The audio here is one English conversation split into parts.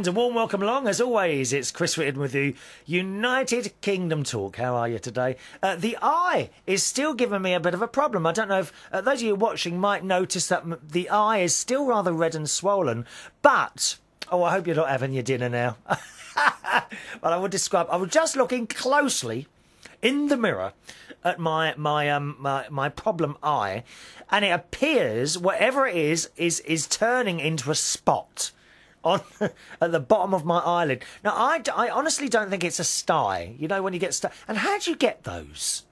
And a warm welcome along, as always. It's Chris Reardon with you. United Kingdom Talk. How are you today? The eye is still giving me a bit of a problem. I don't know if those of you watching might notice that the eye is still rather red and swollen. But, oh, I hope you're not having your dinner now. Well, I was just looking closely in the mirror at my problem eye, and it appears whatever it is turning into a spot on at the bottom of my eyelid. Now, I honestly don't think it's a sty. You know, when you get sty. And how do you get those?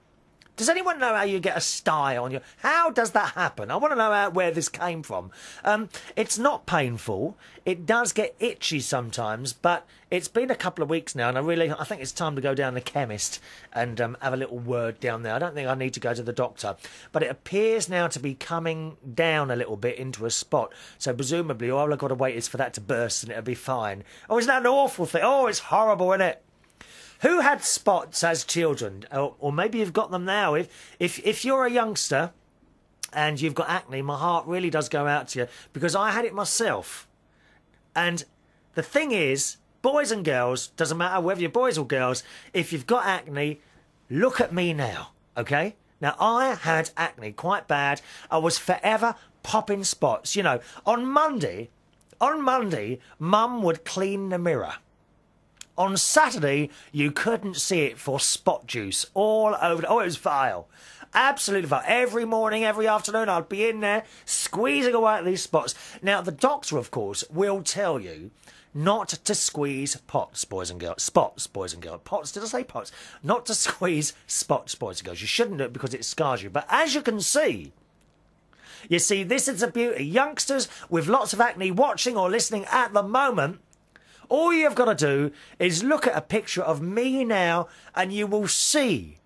Does anyone know how you get a sty on your... How does that happen? I want to know where this came from. It's not painful. It does get itchy sometimes, but it's been a couple of weeks now, and I think it's time to go down to the chemist and have a little word down there. I don't think I need to go to the doctor, but it appears now to be coming down a little bit into a spot. So presumably all I've got to wait is for that to burst and it'll be fine. Oh, isn't that an awful thing? Oh, it's horrible, isn't it? Who had spots as children? Or maybe you've got them now. If you're a youngster and you've got acne, my heart really does go out to you, because I had it myself. And the thing is, boys and girls, doesn't matter whether you're boys or girls, if you've got acne, look at me now, okay? Now, I had acne quite bad. I was forever popping spots. You know, on Monday, Mum would clean the mirror. On Saturday, you couldn't see it for spot juice all over. Oh, it was vile. Absolutely vile. Every morning, every afternoon, I'd be in there squeezing away at these spots. Now, the doctor, of course, will tell you not to squeeze pots, boys and girls. Spots, boys and girls. Pots, did I say pots? Not to squeeze spots, boys and girls. You shouldn't do it because it scars you. But as you can see, this is the beauty. Youngsters with lots of acne watching or listening at the moment, all you've got to do is look at a picture of me now, and you will see,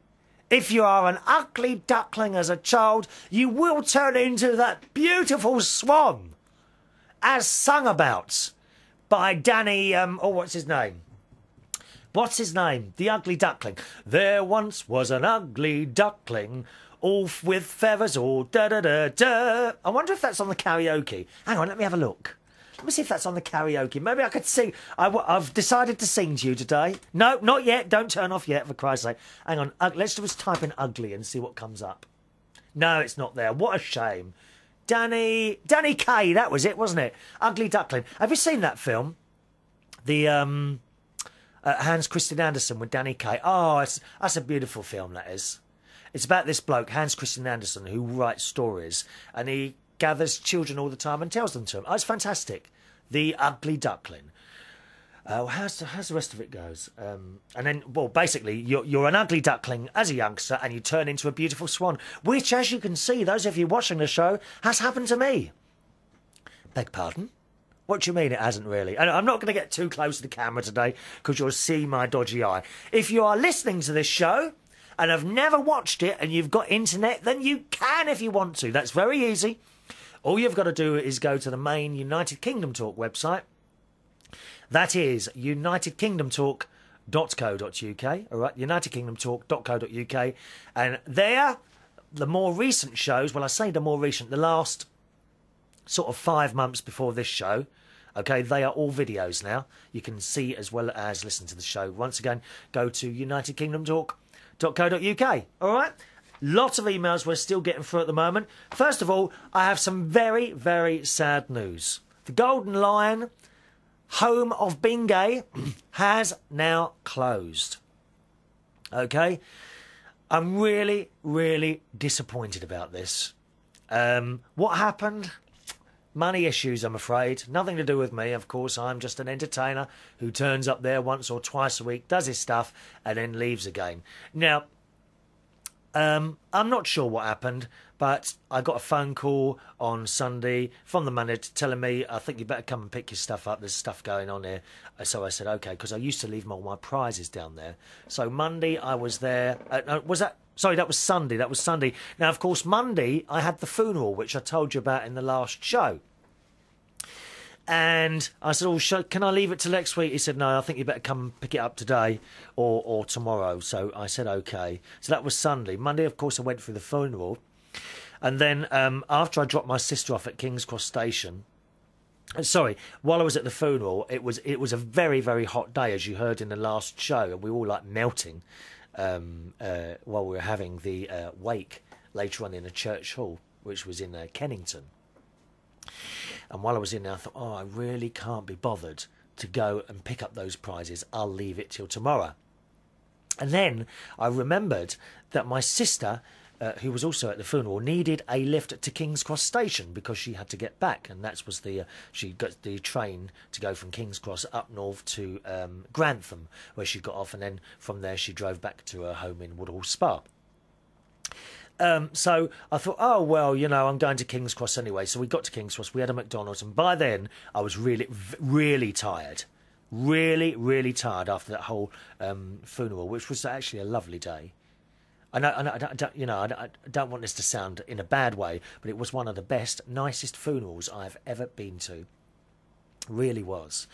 if you are an ugly duckling as a child, you will turn into that beautiful swan, as sung about by Danny, what's his name? What's his name? The Ugly Duckling. There once was an ugly duckling, all with feathers, all da-da-da-da. I wonder if that's on the karaoke. Hang on, let me have a look. Let me see if that's on the karaoke. Maybe I could sing. I've decided to sing to you today. No, not yet. Don't turn off yet, for Christ's sake. Hang on. Let's just type in ugly and see what comes up. No, it's not there. What a shame. Danny Kaye, that was it, wasn't it? Ugly Duckling. Have you seen that film? The Hans Christian Andersen with Danny Kaye. Oh, that's a beautiful film, that is. It's about this bloke, Hans Christian Andersen, who writes stories, and he gathers children all the time and tells them to them. Oh, it's fantastic. The Ugly Duckling. How's the rest of it goes? And then, well, basically, you're an ugly duckling as a youngster, and you turn into a beautiful swan, which, as you can see, those of you watching the show, has happened to me. Beg pardon? What do you mean it hasn't really? And I'm not going to get too close to the camera today, because you'll see my dodgy eye. If you are listening to this show and have never watched it and you've got internet, then you can if you want to. That's very easy. All you've got to do is go to the main United Kingdom Talk website. That is unitedkingdomtalk.co.uk. All right, unitedkingdomtalk.co.uk. And there, the more recent shows, well, I say the more recent, the last sort of 5 months before this show, okay, they are all videos now. You can see as well as listen to the show. Once again, go to unitedkingdomtalk.co.uk. All right? Lots of emails we're still getting through at the moment. First of all, I have some very, very sad news. The Golden Lion, home of Bingay, has now closed. Okay? I'm really, really disappointed about this. What happened? Money issues, I'm afraid. Nothing to do with me, of course. I'm just an entertainer who turns up there once or twice a week, does his stuff, and then leaves again. Now, I'm not sure what happened, but I got a phone call on Sunday from the manager telling me, I think you better come and pick your stuff up. There's stuff going on here. So I said, OK, because I used to leave all my prizes down there. So Monday I was there. Sorry, that was Sunday. That was Sunday. Now, of course, Monday I had the funeral, which I told you about in the last show. And I said, oh, can I leave it till next week? He said, no, I think you better come and pick it up today or tomorrow. So I said, OK. So that was Sunday. Monday, of course, I went through the funeral. And then after I dropped my sister off at King's Cross Station, Sorry, while I was at the funeral, it was a very, very hot day, as you heard in the last show, and we were all like melting while we were having the wake later on in a church hall, which was in Kennington. And while I was in there, I thought, oh, I really can't be bothered to go and pick up those prizes. I'll leave it till tomorrow. And then I remembered that my sister, who was also at the funeral, needed a lift to King's Cross station because she had to get back, and that was she got the train to go from King's Cross up north to Grantham, where she got off, and then from there she drove back to her home in Woodhall Spa. So I thought, oh well, you know, I'm going to King's Cross anyway. So we got to King's Cross, we had a McDonald's, and by then I was really tired. Really tired after that whole funeral, which was actually a lovely day. I don't want this to sound in a bad way, but it was one of the best, nicest funerals I've ever been to. Really was.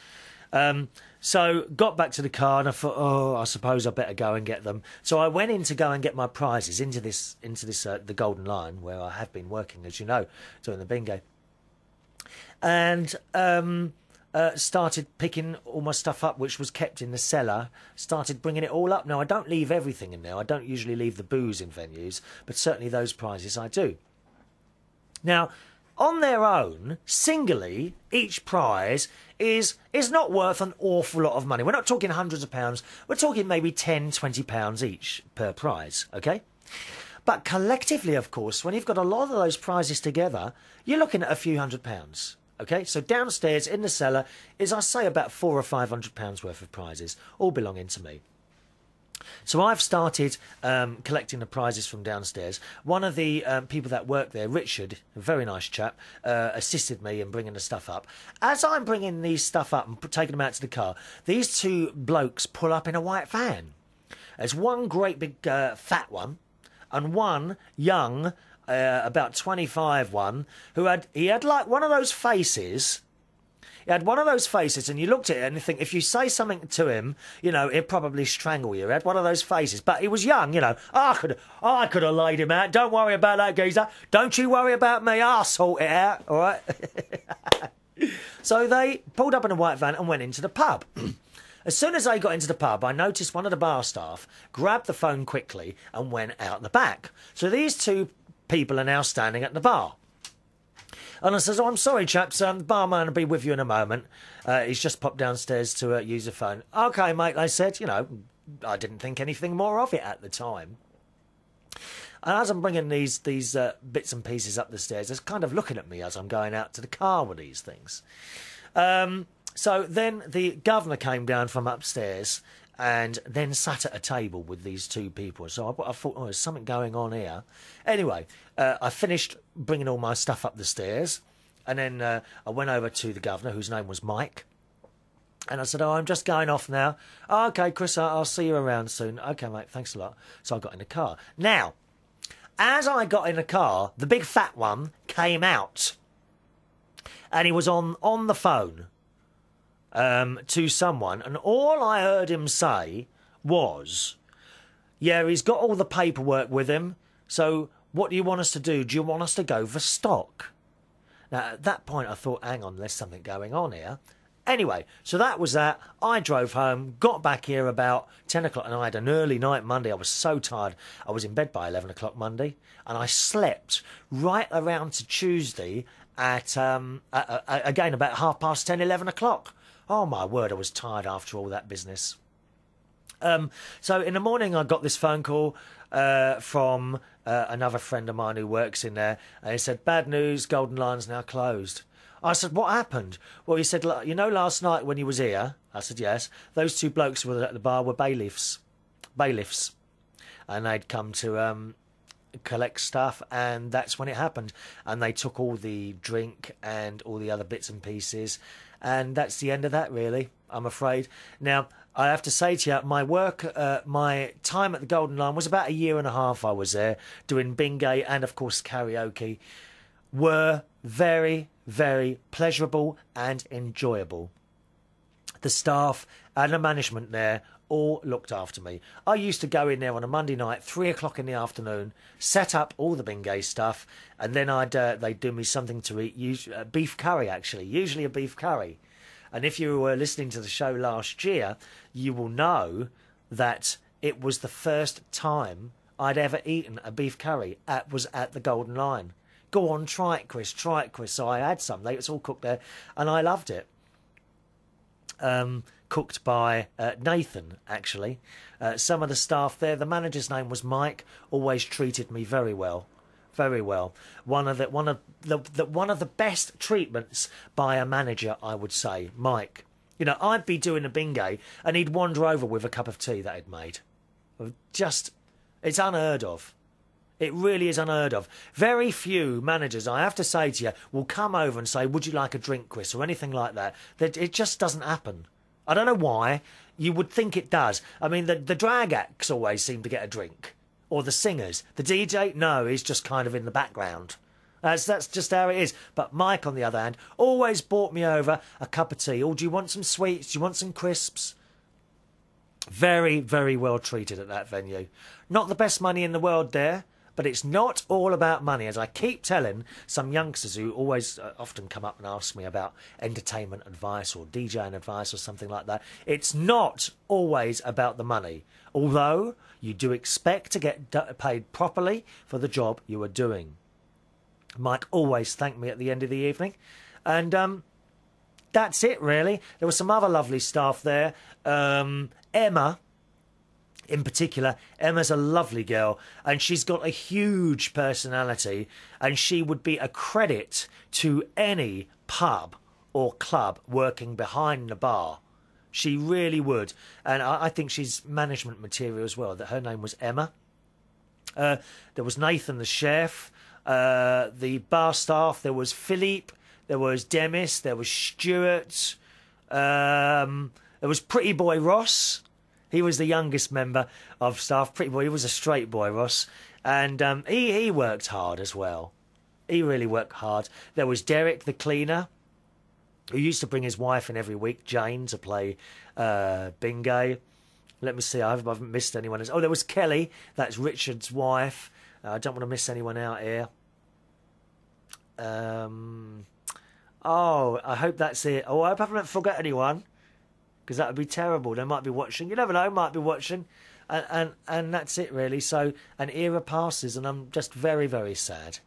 So got back to the car and I thought, oh, I suppose I better go and get them. So I went in to go and get my prizes into this the Golden Lion, where I have been working, as you know, doing the bingo, and started picking all my stuff up, which was kept in the cellar, started bringing it all up. Now, I don't leave everything in there. I don't usually leave the booze in venues, but certainly those prizes I do. Now, on their own, singly, each prize is not worth an awful lot of money. We're not talking hundreds of pounds. We're talking maybe £10, £20 each per prize, okay? But collectively, of course, when you've got a lot of those prizes together, you're looking at a few £100s. Okay, so downstairs in the cellar is, I say, about £400 or £500 worth of prizes, all belonging to me. So I've started collecting the prizes from downstairs. One of the people that work there, Richard, a very nice chap, assisted me in bringing the stuff up. As I'm bringing these stuff up and taking them out to the car, these two blokes pull up in a white van. There's one great big fat one and one young, about 25 one, he had like one of those faces. He had one of those faces, and you looked at it and you think, if you say something to him, you know, he'd probably strangle you. He had one of those faces, but he was young, you know. I could have laid him out. Don't worry about that, geezer. Don't you worry about me. I'll sort it out, all right? So they pulled up in a white van and went into the pub. As soon as they got into the pub, I noticed one of the bar staff grabbed the phone quickly and went out the back. So these two people are now standing at the bar. And I says, oh, I'm sorry, chaps, the barman will be with you in a moment. He's just popped downstairs to use the phone. OK, mate, they said. You know, I didn't think anything more of it at the time. And as I'm bringing these bits and pieces up the stairs, they're kind of looking at me as I'm going out to the car with these things. So then the governor came down from upstairs and then sat at a table with these two people. So I thought, oh, there's something going on here. Anyway, I finished bringing all my stuff up the stairs, and then I went over to the governor, whose name was Mike, and I said, oh, I'm just going off now. Oh, OK, Chris, I'll see you around soon. OK, mate, thanks a lot. So I got in the car. Now, as I got in the car, the big fat one came out, and he was on the phone to someone, and all I heard him say was, yeah, he's got all the paperwork with him, so what do you want us to do? Do you want us to go for stock? Now, at that point, I thought, hang on, there's something going on here. Anyway, so that was that. I drove home, got back here about 10 o'clock, and I had an early night Monday. I was so tired. I was in bed by 11 o'clock Monday, and I slept right around to Tuesday at, again, about 10:30, 11 o'clock. Oh, my word, I was tired after all that business. So in the morning, I got this phone call from another friend of mine who works in there. And he said, bad news, Golden Lion's now closed. I said, what happened? Well, he said, you know, last night when you was here? I said, yes. Those two blokes who were at the bar were bailiffs. And they'd come to collect stuff, and that's when it happened. And they took all the drink and all the other bits and pieces. And that's the end of that, really, I'm afraid. Now, I have to say to you, my work, my time at the Golden Lion was about a year and a half I was there, doing bingo and, of course, karaoke, were very, very pleasurable and enjoyable. The staff and the management there all looked after me. I used to go in there on a Monday night, 3 o'clock in the afternoon, set up all the Bengay stuff, and then they'd do me something to eat, beef curry actually, usually a beef curry. And if you were listening to the show last year, you will know that it was the first time I'd ever eaten a beef curry. Was at the Golden Lion. Go on, try it, Chris, try it, Chris. So I had some. It's all cooked there, and I loved it. Cooked by Nathan, actually. Some of the staff there, the manager's name was Mike, always treated me very well. Very well. One of the best treatments by a manager, I would say, Mike. You know, I'd be doing a Bengay and he'd wander over with a cup of tea that I'd made. Just, it's unheard of. It really is unheard of. Very few managers, I have to say to you, will come over and say, would you like a drink, Chris, or anything like that. It just doesn't happen. I don't know why. You would think it does. I mean, the drag acts always seem to get a drink. Or the singers. The DJ, no, he's just kind of in the background. That's just how it is. But Mike, on the other hand, always brought me over a cup of tea. Oh, do you want some sweets? Do you want some crisps? Very, very well treated at that venue. Not the best money in the world there, but it's not all about money. As I keep telling some youngsters who always often come up and ask me about entertainment advice or DJing advice or something like that, it's not always about the money. Although you do expect to get paid properly for the job you are doing. Mike always thanked me at the end of the evening. And that's it, really. There were some other lovely staff there. Emma, in particular, Emma's a lovely girl, and she's got a huge personality, and she would be a credit to any pub or club working behind the bar. She really would. And I think she's management material as well. That her name was Emma. There was Nathan, the chef. The bar staff. There was Philippe. There was Demis. There was Stuart. There was Pretty Boy Ross. He was the youngest member of staff. Pretty Boy. He was a straight boy, Ross. And he worked hard as well. He really worked hard. There was Derek, the cleaner, who used to bring his wife in every week, Jane, to play Bengay. Let me see, I haven't missed anyone else. Oh, there was Kelly, that's Richard's wife. I don't want to miss anyone out here. Oh, I hope that's it. Oh, I hope I haven't forgot anyone, because that would be terrible. They might be watching. You never know, might be watching. And that's it, really. So an era passes, and I'm just very, very sad.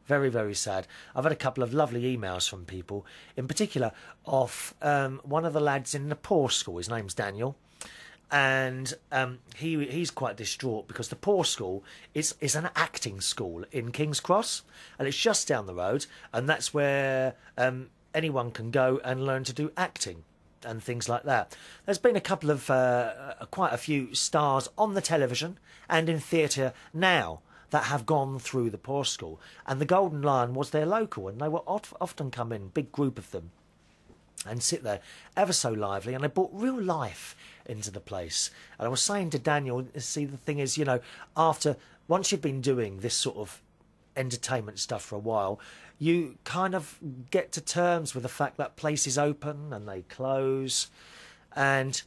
Very, very sad. I've had a couple of lovely emails from people, in particular of one of the lads in the poor school. His name's Daniel, and he's quite distraught because the poor school is an acting school in King's Cross, and it's just down the road, and that's where anyone can go and learn to do acting and things like that. There's been a couple of quite a few stars on the television and in theatre now that have gone through the poor school, and the Golden Lion was their local, and they will often come in, big group of them, and sit there ever so lively, and they brought real life into the place. And I was saying to Daniel, see, the thing is, you know, once you've been doing this sort of entertainment stuff for a while, you kind of get to terms with the fact that places open and they close, and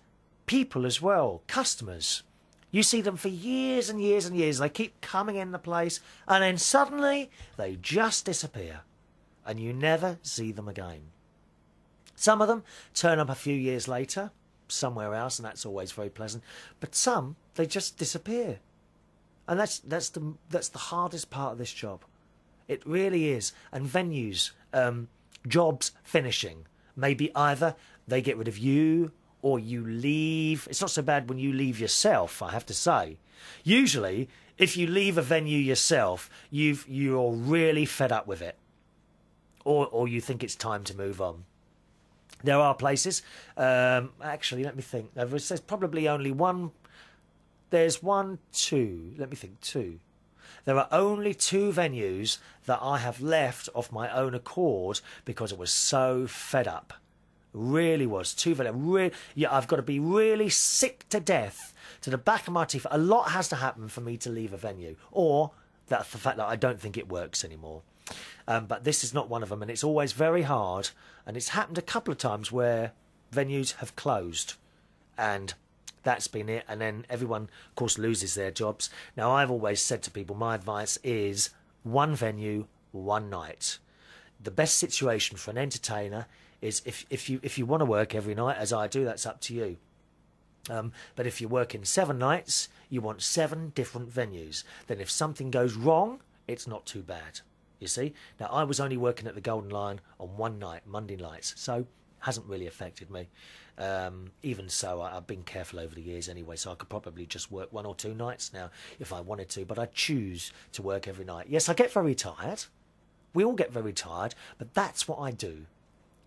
people as well, customers. You see them for years and years and years. They keep coming in the place, and then suddenly they just disappear, and you never see them again. Some of them turn up a few years later, somewhere else, and that's always very pleasant. But some, they just disappear, and that's the hardest part of this job. It really is. And venues, jobs finishing. Maybe either they get rid of you, or you leave. It's not so bad when you leave yourself, I have to say. Usually, if you leave a venue yourself, you're really fed up with it, or you think it's time to move on. There are places. Actually, let me think. There's probably only one. There's two. Let me think. Two. There are only two venues that I have left of my own accord because I was so fed up. Really was. Two venues. Yeah, I've got to be really sick to death to the back of my teeth. A lot has to happen for me to leave a venue, or that's the fact that I don't think it works anymore. But this is not one of them, and it's always very hard. And it's happened a couple of times where venues have closed, and that's been it. And then everyone, of course, loses their jobs. Now, I've always said to people, my advice is one venue, one night. The best situation for an entertainer is if you want to work every night, as I do, that's up to you. But if you're working 7 nights, you want 7 different venues. Then if something goes wrong, it's not too bad, you see. Now, I was only working at the Golden Lion on one night, Monday nights, so hasn't really affected me. Even so, I've been careful over the years anyway, so I could probably just work 1 or 2 nights now if I wanted to, but I choose to work every night. Yes, I get very tired. We all get very tired, but that's what I do.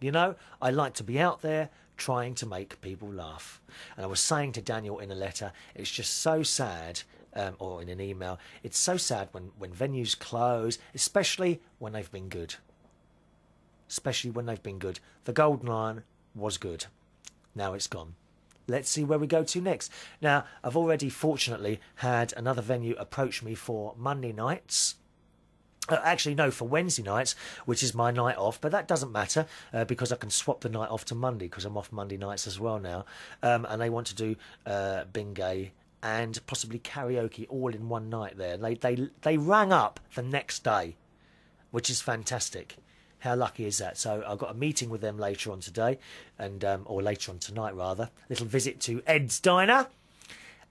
You know, I like to be out there trying to make people laugh. And I was saying to Daniel in a letter, it's just so sad, or in an email, it's so sad when venues close, especially when they've been good. Especially when they've been good. The Golden Lion was good. Now it's gone. Let's see where we go to next. Now, I've already, fortunately, had another venue approach me for Monday nights. Actually, no, for Wednesday nights, which is my night off, but that doesn't matter because I can swap the night off to Monday because I'm off Monday nights as well now. And they want to do bingo and possibly karaoke all in one night there. They rang up the next day, which is fantastic. How lucky is that? So I've got a meeting with them later on today, and or later on tonight rather. Little visit to Ed's Diner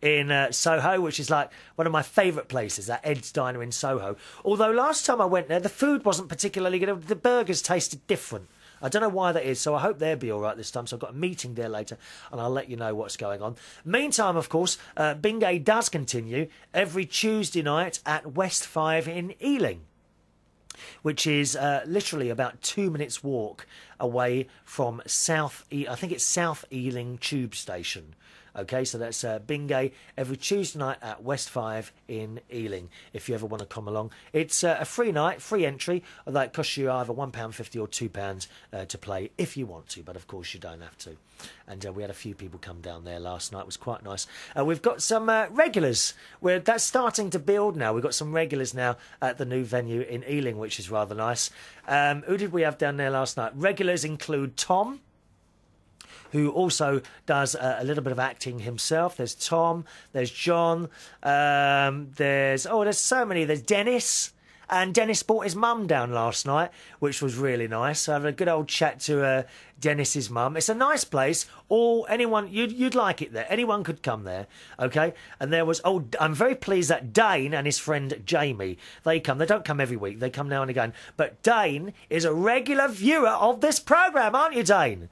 in Soho, which is like one of my favourite places, that Ed's Diner in Soho. Although last time I went there, the food wasn't particularly good. The burgers tasted different. I don't know why that is, so I hope they'll be all right this time. So I've got a meeting there later, and I'll let you know what's going on. Meantime, of course, bingo does continue every Tuesday night at West 5 in Ealing, which is literally about 2 minutes' walk away from I think it's South Ealing Tube Station. Okay, so that's bingo every Tuesday night at West 5 in Ealing, if you ever want to come along. It's a free night, free entry, although it costs you either £1.50 or £2 to play if you want to, but of course you don't have to. And we had a few people come down there last night. It was quite nice. We've got some regulars. That's starting to build now. We've got some regulars now at the new venue in Ealing, which is rather nice. Who did we have down there last night? Regulars include Tom, who also does a little bit of acting himself. There's Tom, there's John, there's so many. There's Dennis, and Dennis brought his mum down last night, which was really nice. So I had a good old chat to Dennis's mum. It's a nice place. Anyone, you'd like it there. Anyone could come there, okay? And there was, I'm very pleased that Dane and his friend Jamie, they come. They don't come every week. They come now and again. But Dane is a regular viewer of this programme, aren't you, Dane?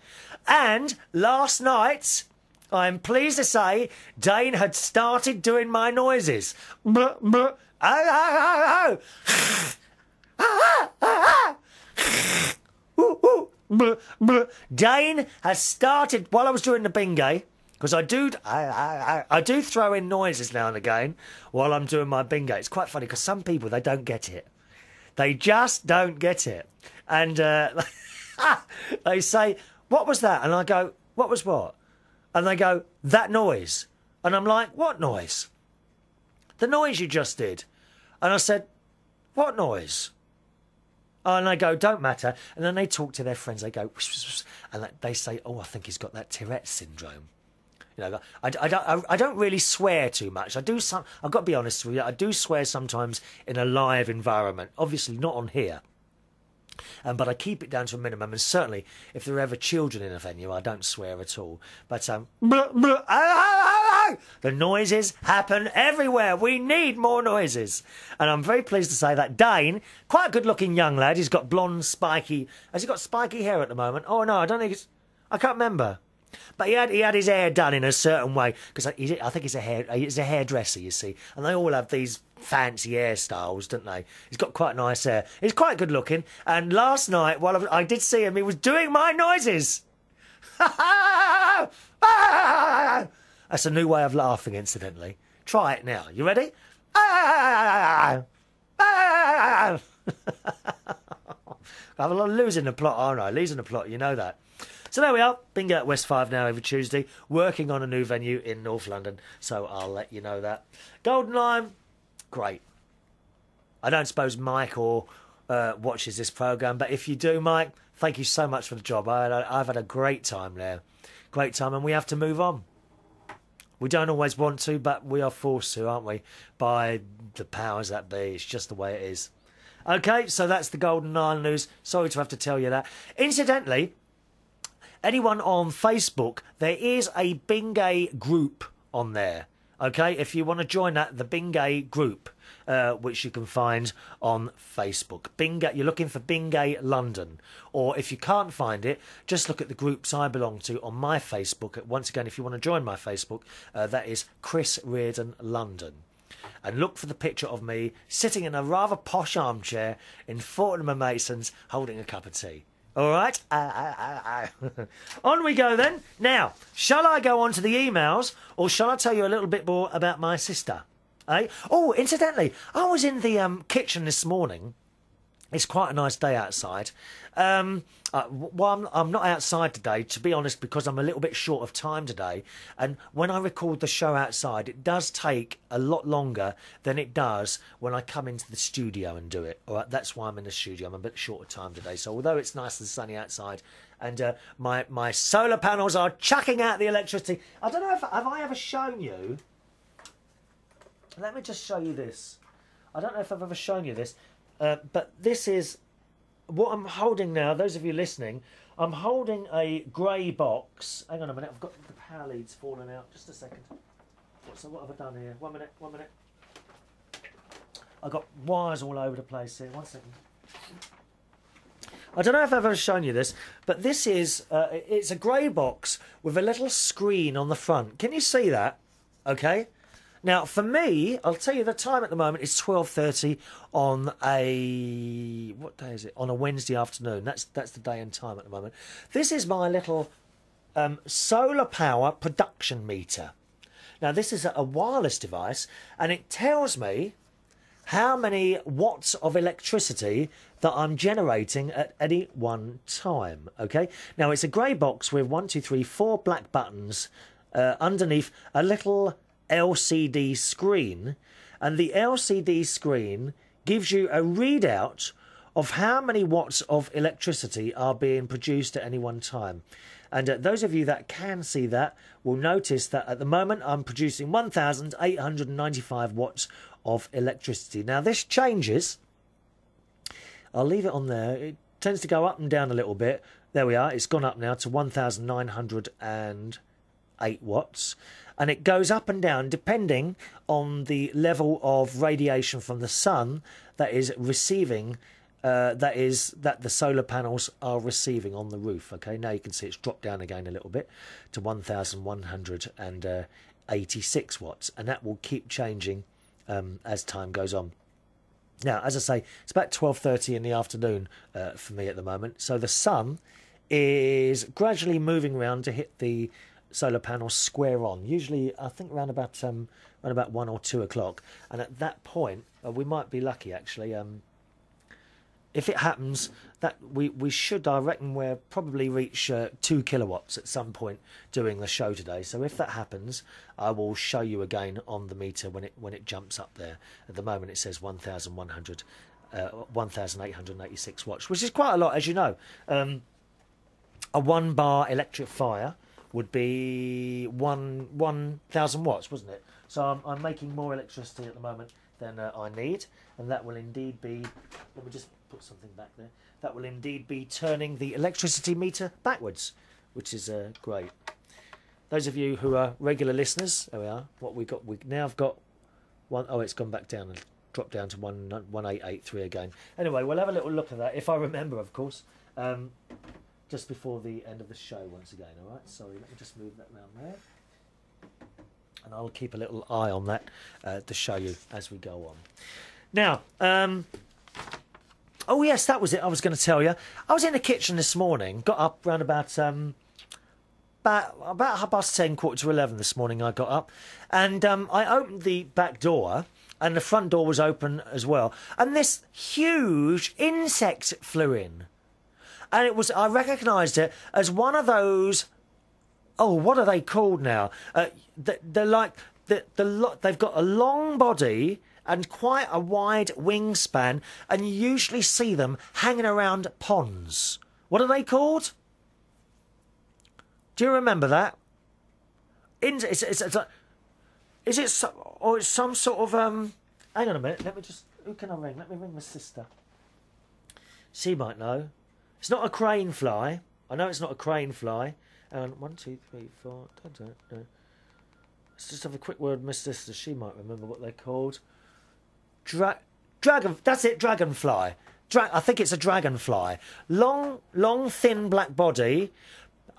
And last night, I'm pleased to say, Dane had started doing my noises. Blah, blah. Oh, oh, oh, oh. Dane has started while I was doing the bingo, because I do throw in noises now and again while I'm doing my bingo. It's quite funny because some people, they don't get it. They just don't get it. And they say, "What was that?" And I go, "What was what?" And they go, "That noise." And I'm like, "What noise?" "The noise you just did." And I said, "What noise?" And they go, "Don't matter." And then they talk to their friends. They go, and they say, "Oh, I think he's got that Tourette's syndrome." You know, I don't really swear too much. I've got to be honest with you. I do swear sometimes in a live environment. Obviously not on here. But I keep it down to a minimum, and certainly if there are ever children in a venue, I don't swear at all. But the noises happen everywhere. We need more noises. And I'm very pleased to say that Dane, quite a good-looking young lad, he's got blonde, spiky... Has he got spiky hair at the moment? Oh, no, I don't think it's... I can't remember. But he had his hair done in a certain way, because I think he's a hairdresser, you see. And they all have these fancy hairstyles, don't they? He's got quite nice hair. He's quite good looking. And last night, while I did see him, he was doing my noises. That's a new way of laughing, incidentally. Try it now. You ready? I'm losing the plot, aren't I? Losing the plot, you know that. So there we are, bingo at West 5 now every Tuesday, working on a new venue in North London, so I'll let you know that. Golden Lion, great. I don't suppose Mike watches this programme, but if you do, Mike, thank you so much for the job. I've had a great time there. great time, and we have to move on. We don't always want to, but we are forced to, aren't we? By the powers that be. It's just the way it is. Okay, so that's the Golden Nile news. Sorry to have to tell you that. Incidentally, anyone on Facebook, there is a Bingay group on there. Okay, if you want to join that, the Bingay group, which you can find on Facebook. Bingay, you're looking for Bingay London. Or if you can't find it, just look at the groups I belong to on my Facebook. Once again, if you want to join my Facebook, that is Chris Reardon London. And look for the picture of me sitting in a rather posh armchair in Fortnum & Mason's holding a cup of tea. All right? On we go then. Now, shall I go on to the emails or shall I tell you a little bit more about my sister? Eh? Oh, incidentally, I was in the kitchen this morning. It's quite a nice day outside. Well, I'm not outside today, to be honest, because I'm a little bit short of time today. And when I record the show outside, it does take a lot longer than it does when I come into the studio and do it. All right, that's why I'm in the studio. I'm a bit short of time today. So although it's nice and sunny outside, and my solar panels are chucking out the electricity. I don't know if have I ever shown you. Let me just show you this. I don't know if I've ever shown you this. But this is what I'm holding now. Those of you listening, I'm holding a grey box. Hang on a minute, I've got the power leads falling out. Just a second. So what have I done here? 1 minute, 1 minute. I've got wires all over the place here. 1 second. I don't know if I've ever shown you this, but this is, it's a grey box with a little screen on the front. Can you see that? Okay. Now, for me, I'll tell you the time at the moment is 12:30 on a... What day is it? On a Wednesday afternoon. That's the day and time at the moment. This is my little solar power production meter. Now, this is a wireless device, and it tells me how many watts of electricity that I'm generating at any one time. Okay? Now, it's a grey box with 4 black buttons underneath a little LCD screen, and the LCD screen gives you a readout of how many watts of electricity are being produced at any one time. And those of you that can see that will notice that at the moment I'm producing 1,895 watts of electricity. Now this changes. I'll leave it on there. It tends to go up and down a little bit. There we are. It's gone up now to 1,908 watts. And it goes up and down depending on the level of radiation from the sun that is receiving, that the solar panels are receiving on the roof. Okay, now you can see it's dropped down again a little bit to 1,186 watts, and that will keep changing as time goes on. Now, as I say, it's about 12:30 in the afternoon for me at the moment, so the sun is gradually moving around to hit the solar panels square on, usually I think around about 1 or 2 o'clock, and at that point we might be lucky actually. If it happens, that we should, I reckon, we'll probably reach 2 kilowatts at some point during the show today. So if that happens, I will show you again on the meter when it jumps up there. At the moment it says 1,886 watts, which is quite a lot, as you know. A 1 bar electric fire would be 1,000 watts, wasn't it? So I'm making more electricity at the moment than I need, and that will indeed be, let me just put something back there, that will indeed be turning the electricity meter backwards, which is great. Those of you who are regular listeners, there we are, what we now have got one, oh, it's gone back down and dropped down to 1883 again. Anyway, we'll have a little look at that, if I remember, of course. Just before the end of the show once again, all right? Sorry, let me just move that round there. And I'll keep a little eye on that to show you as we go on. Now, oh yes, that was it I was going to tell you. I was in the kitchen this morning, got up around about 10:30, 11:15 this morning I got up. And I opened the back door, and the front door was open as well. And this huge insect flew in. And it was, I recognised it as one of those, oh, what are they called now? They're like, they've got a long body and quite a wide wingspan, and you usually see them hanging around ponds. What are they called? Do you remember that? It's like, is it or it's some sort of hang on a minute. Let me just. Who can I ring? Let me ring my sister. She might know. It's not a crane fly. I know it's not a crane fly. 1, 2, 3, 4. Let's just have a quick word with my sister. She might remember what they're called. Dragon. That's it. Dragonfly. I think it's a dragonfly. Long, thin black body.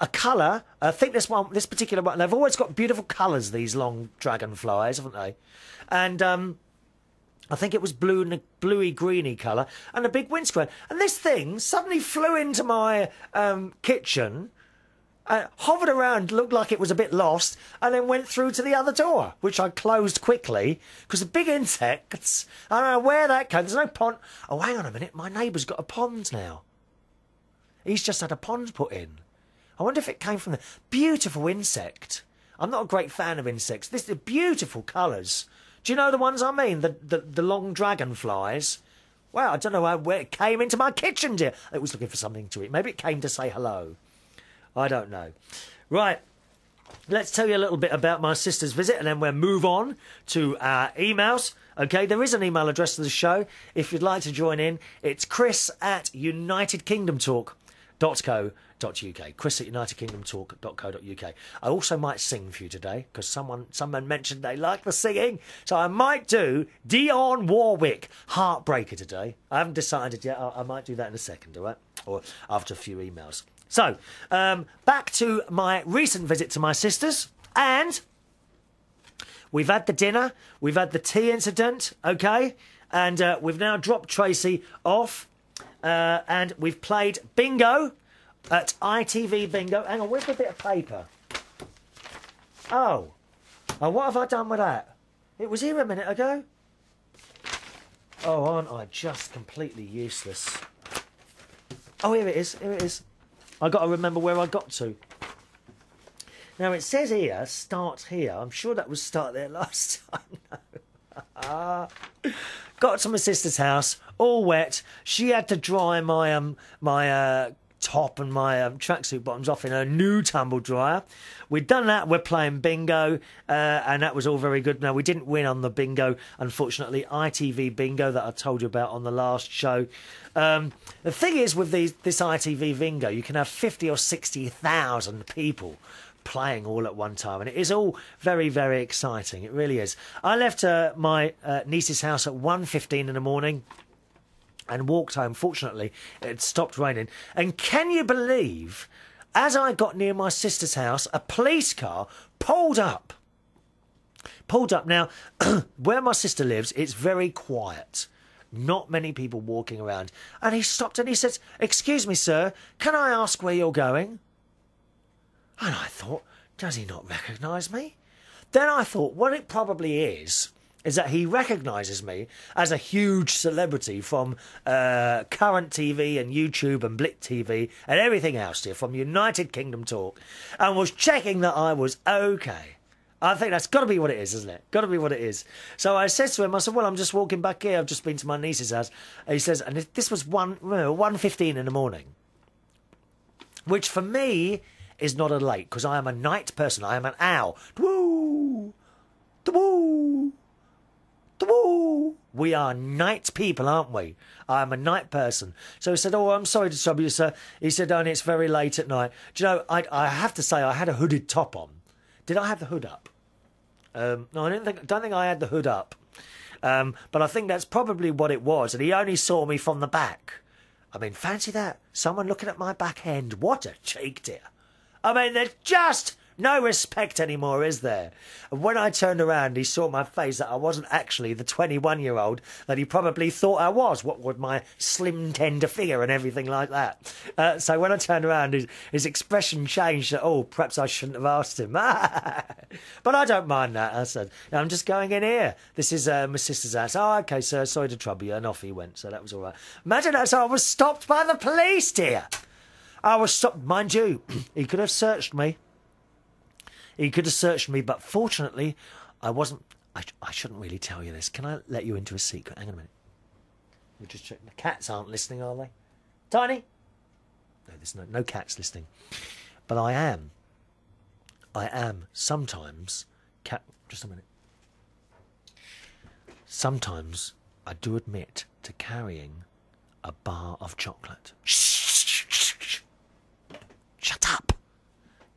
A colour. I think this particular one. They've always got beautiful colours. These long dragonflies, haven't they? And I think it was bluey greeny colour and a big windscreen. And this thing suddenly flew into my kitchen. Hovered around, looked like it was a bit lost, and then went through to the other door, which I closed quickly, because the big insects, I don't know where that came, there's no pond. Oh, hang on a minute, my neighbour's got a pond now. He's just had a pond put in. I wonder if it came from the beautiful insect. I'm not a great fan of insects. This is beautiful colours. Do you know the ones I mean? The long dragonflies. Well, I don't know where it came into my kitchen, dear. It was looking for something to eat. Maybe it came to say hello. I don't know. Right, let's tell you a little bit about my sister's visit and then we'll move on to our emails. OK, there is an email address to the show. If you'd like to join in, it's chris@unitedkingdomtalk.co.uk. chris@unitedkingdomtalk.co.uk. I also might sing for you today because someone mentioned they like the singing. So I might do Dionne Warwick, Heartbreaker today. I haven't decided yet. I might do that in a second, all right? Or after a few emails. So, back to my recent visit to my sister's, and we've had the dinner, we've had the tea incident, OK, and we've now dropped Tracy off, and we've played bingo at ITV Bingo. Hang on, where's the bit of paper? Oh, what have I done with that? It was here a minute ago. Oh, aren't I just completely useless? Oh, here it is, I got to remember where I got to. Now, it says here, start here. I'm sure that was start there last time. Got to my sister's house, all wet. She had to dry my top and my tracksuit bottoms off in a new tumble dryer. We'd done that. We're playing bingo, and that was all very good. Now, we didn't win on the bingo, unfortunately. ITV Bingo that I told you about on the last show. The thing is with this ITV Bingo, you can have 50 or 60,000 people playing all at one time, and it is all very, very exciting. It really is. I left my niece's house at 1:15 in the morning and walked home. Fortunately, it had stopped raining. And can you believe, as I got near my sister's house, a police car pulled up. Now, where my sister lives, it's very quiet. Not many people walking around. And he stopped and he says, "Excuse me, sir, can I ask where you're going?" And I thought, does he not recognise me? Then I thought, what it probably is that he recognises me as a huge celebrity from Current TV and YouTube and Blit TV and everything else here from United Kingdom Talk, and was checking that I was okay. I think that's got to be what it is, isn't it? Got to be what it is. So I said to him, I said, well, I'm just walking back here. I've just been to my niece's house. And he says, and this was 1:15 in the morning, which for me is not a late, because I am a night person. I am an owl. Woo! Woo! Woo! We are night people, aren't we? I am a night person. So he said, "Oh, I'm sorry to trouble you, sir." He said, "Oh, and it's very late at night." Do you know, I have to say I had a hooded top on. Did I have the hood up? No, I don't think I had the hood up. But I think that's probably what it was. And he only saw me from the back. I mean, fancy that. Someone looking at my back end. What a cheek, dear. I mean, there's just no respect anymore, is there? And when I turned around, he saw my face that I wasn't actually the 21-year-old that he probably thought I was, what with my slim, tender figure and everything like that. So when I turned around, his expression changed. That, oh, perhaps I shouldn't have asked him. But I don't mind that. I said, I'm just going in here. This is my sister's house. Oh, OK, sir, sorry to trouble you. And off he went, so that was all right. Imagine that, so I was stopped by the police, dear. I was stopped, mind you, he could have searched me. He could have searched me, but fortunately, I wasn't. I shouldn't really tell you this. Can I let you into a secret? Hang on a minute. We'll just check. The cats aren't listening, are they? Tiny? No, there's no cats listening. But I am. I am sometimes... Just a minute. Sometimes I do admit to carrying a bar of chocolate. Shh! Shut up!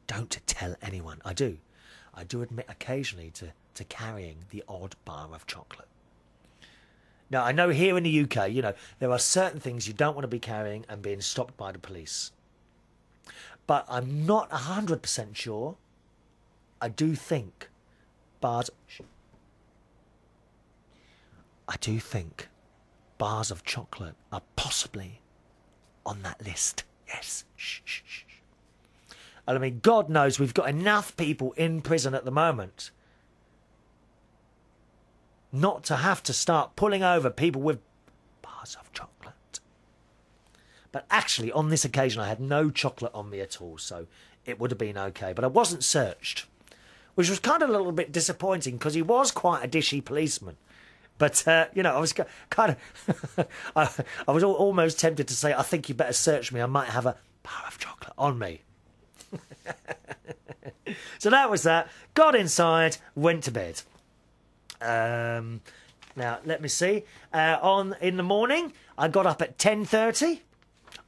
Don't tell anyone. I do admit occasionally to carrying the odd bar of chocolate. Now, I know here in the UK, you know, there are certain things you don't want to be carrying and being stopped by the police. But I'm not 100% sure. I do think bars of chocolate are possibly on that list. Yes. Shh, shh, shh. I mean, God knows we've got enough people in prison at the moment not to have to start pulling over people with bars of chocolate. But actually, on this occasion, I had no chocolate on me at all, so it would have been okay. But I wasn't searched, which was kind of a little bit disappointing because he was quite a dishy policeman. But, you know, I was kind of... I was almost tempted to say, I think you better search me. I might have a bar of chocolate on me. So that was that. Got inside, went to bed. Now, let me see. In the morning, I got up at 10:30.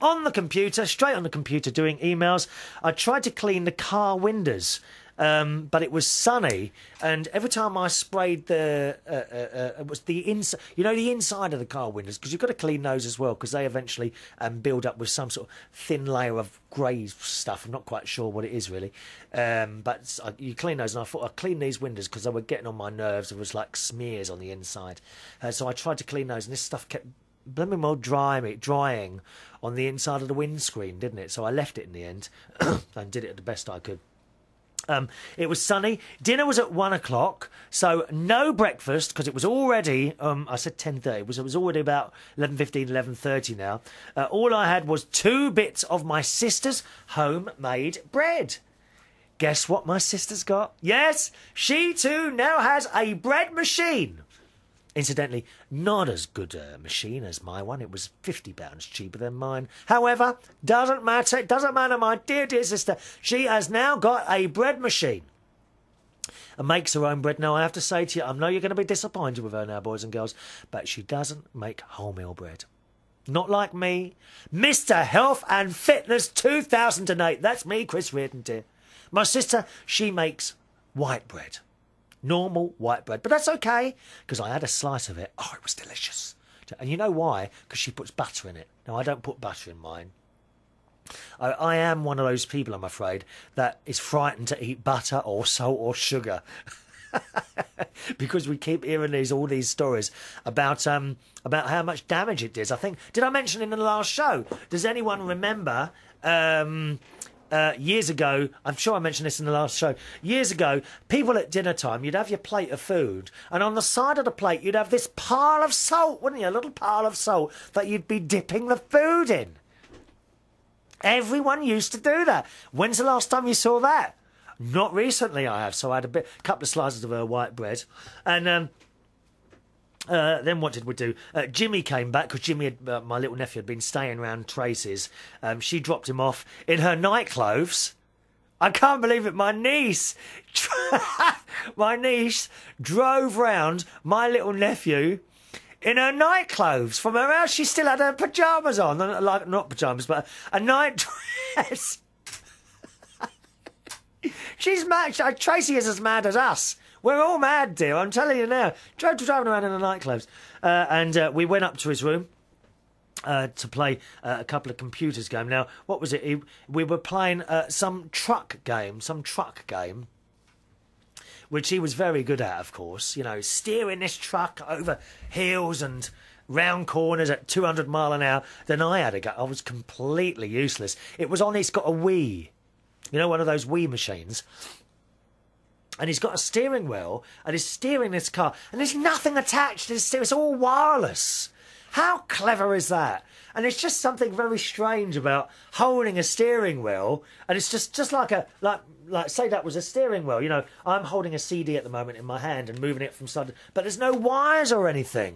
On the computer, straight on the computer, doing emails. I tried to clean the car windows. But it was sunny, and every time I sprayed it was the inside, you know, the inside of the car windows, because you've got to clean those as well, because they eventually build up with some sort of thin layer of grey stuff. I'm not quite sure what it is really, but you clean those, and I thought I'd clean these windows because they were getting on my nerves. There was like smears on the inside, so I tried to clean those, and this stuff kept blooming well drying on the inside of the windscreen, didn't it? So I left it in the end and did it the best I could. It was sunny. Dinner was at 1 o'clock, so no breakfast because it was already, I said 10:30, it was already about 11:15, 11:30 now. All I had was 2 bits of my sister's homemade bread. Guess what my sister's got? Yes, she too now has a bread machine. Incidentally, not as good a machine as my one. It was £50 cheaper than mine. However, doesn't matter. It doesn't matter, my dear, dear sister. She has now got a bread machine and makes her own bread. Now, I have to say to you, I know you're going to be disappointed with her now, boys and girls, but she doesn't make wholemeal bread. Not like me. Mr. Health and Fitness 2008. That's me, Chris Reardon, dear. My sister, she makes white bread. Normal white bread. But that's okay, because I had a slice of it. Oh, it was delicious. And you know why? Because she puts butter in it. Now, I don't put butter in mine. I am one of those people, I'm afraid, that is frightened to eat butter or salt or sugar. Because we keep hearing all these stories about how much damage it does. I think, did I mention in the last show? Does anyone remember... years ago, I'm sure I mentioned this in the last show, years ago, people at dinner time, you'd have your plate of food, and on the side of the plate you'd have this pile of salt, wouldn't you? A little pile of salt that you'd be dipping the food in. Everyone used to do that. When's the last time you saw that? Not recently, I have. So I had a couple of slices of her white bread, and then what did we do? Jimmy came back because Jimmy, my little nephew, had been staying around Tracy's. She dropped him off in her night clothes. I can't believe it. My niece drove round my little nephew in her night clothes from her house. She still had her pyjamas on, like not pyjamas, but a night dress. She's mad. Tracy is as mad as us. We're all mad, dear, I'm telling you now. Driving around in the nightclubs. And we went up to his room to play a couple of computers game. Now, what was it? We were playing some truck game, which he was very good at, of course. You know, steering this truck over hills and round corners at 200 mile an hour. Then I had a go. I was completely useless. It's got a Wii. You know, one of those Wii machines. And he's got a steering wheel, and he's steering this car, and there's nothing attached. It's all wireless. How clever is that? And it's just something very strange about holding a steering wheel, and it's just like say that was a steering wheel. You know, I'm holding a CD at the moment in my hand and moving it from side, but there's no wires or anything.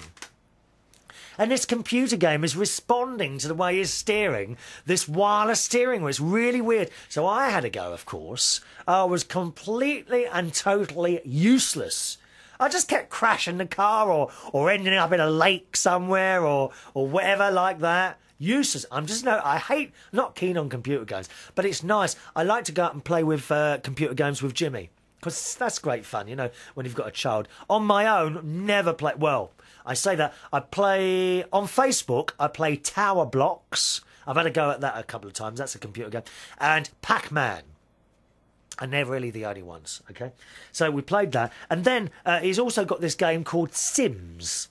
And this computer game is responding to the way he's steering this wireless steering wheel. It's really weird. So I had a go, of course. I was completely and totally useless. I just kept crashing the car or ending up in a lake somewhere or whatever like that. Useless. Not keen on computer games, but it's nice. I like to go out and play with computer games with Jimmy, because that's great fun, you know, when you've got a child. On my own, never play. Well, I say that. I play on Facebook. I play Tower Blocks. I've had a go at that a couple of times. That's a computer game. And Pac-Man. And they're really the only ones, okay? So we played that. And then he's also got this game called SIMMs.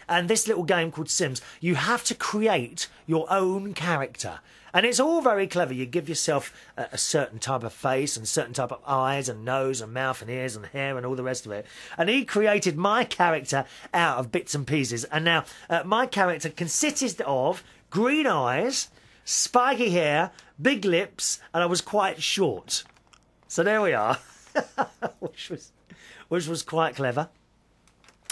And this little game called SIMMs, you have to create your own character. And it's all very clever. You give yourself a certain type of face and certain type of eyes and nose and mouth and ears and hair and all the rest of it. And he created my character out of bits and pieces. And now my character consisted of green eyes, spiky hair, big lips, and I was quite short. So there we are, which was quite clever.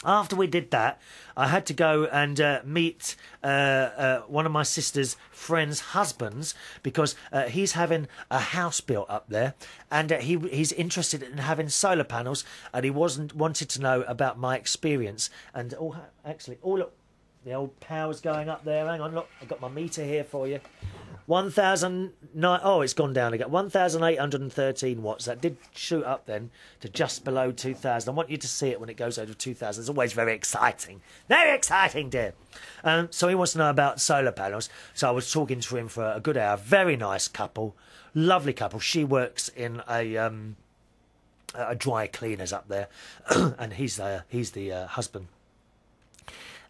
After we did that, I had to go and meet one of my sister's friend's husbands, because he's having a house built up there, and he's interested in having solar panels, and he wanted to know about my experience. And look, the old power's going up there. Hang on, look, I've got my meter here for you. 1,009. Oh, it's gone down again. 1,813 watts. That did shoot up then to just below 2,000. I want you to see it when it goes over 2,000. It's always very exciting. Very exciting, dear. So he wants to know about solar panels. So I was talking to him for a good hour. Very nice couple. Lovely couple. She works in a dry cleaners up there. And he's the husband.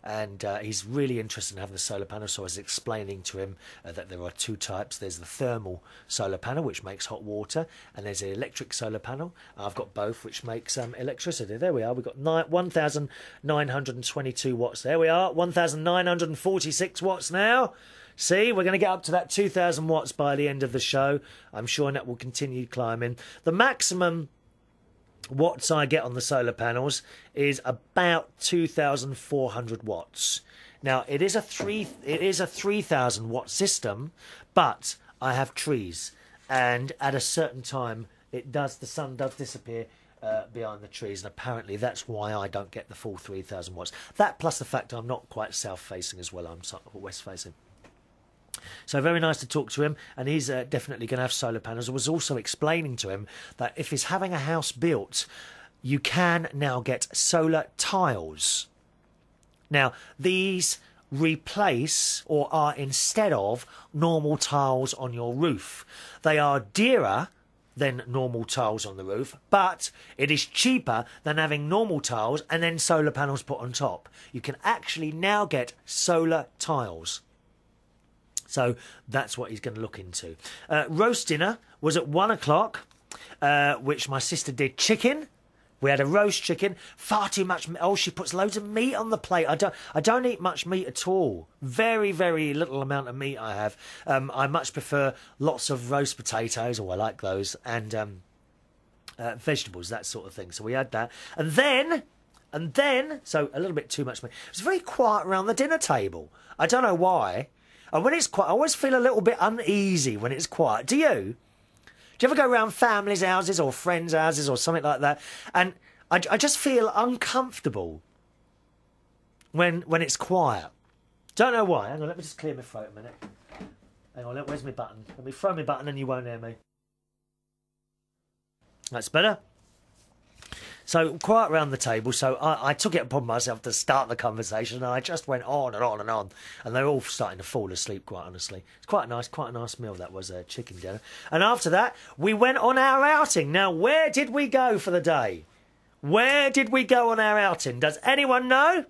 And he's really interested in having the solar panel, so I was explaining to him that there are two types. There's the thermal solar panel, which makes hot water, and there's the electric solar panel. I've got both, which makes electricity. There we are. We've got 1,922 watts. There we are. 1,946 watts now. See, we're going to get up to that 2,000 watts by the end of the show. I'm sure that will continue climbing. The maximum watts I get on the solar panels is about 2,400 watts. Now it is a 3,000 watt system, but I have trees, and at a certain time the sun does disappear behind the trees, and apparently that's why I don't get the full 3,000 watts. That plus the fact I'm not quite south facing as well, I'm west facing. So very nice to talk to him, and he's definitely going to have solar panels. I was also explaining to him that if he's having a house built, you can now get solar tiles. Now, these replace or are instead of normal tiles on your roof. They are dearer than normal tiles on the roof, but it is cheaper than having normal tiles and then solar panels put on top. You can actually now get solar tiles. So that's what he's going to look into. Roast dinner was at 1 o'clock, which my sister did chicken. We had a roast chicken. Far too much. Oh, she puts loads of meat on the plate. I don't eat much meat at all. Very, very little amount of meat I have. I much prefer lots of roast potatoes, or I like those, and vegetables, that sort of thing. So we had that. And then, so a little bit too much meat. It was very quiet around the dinner table. I don't know why. And when it's quiet, I always feel a little bit uneasy when it's quiet. Do you? Do you ever go around families' houses or friends' houses or something like that? And I just feel uncomfortable when it's quiet. Don't know why. Hang on, let me just clear my throat a minute. Hang on, where's my button? Let me throw my button and you won't hear me. That's better. So, quiet around the table, so I took it upon myself to start the conversation, and I just went on and on and on, and they're all starting to fall asleep, quite honestly. It's quite a nice meal, that was, chicken dinner. And after that, we went on our outing. Now, where did we go for the day? Where did we go on our outing? Does anyone know?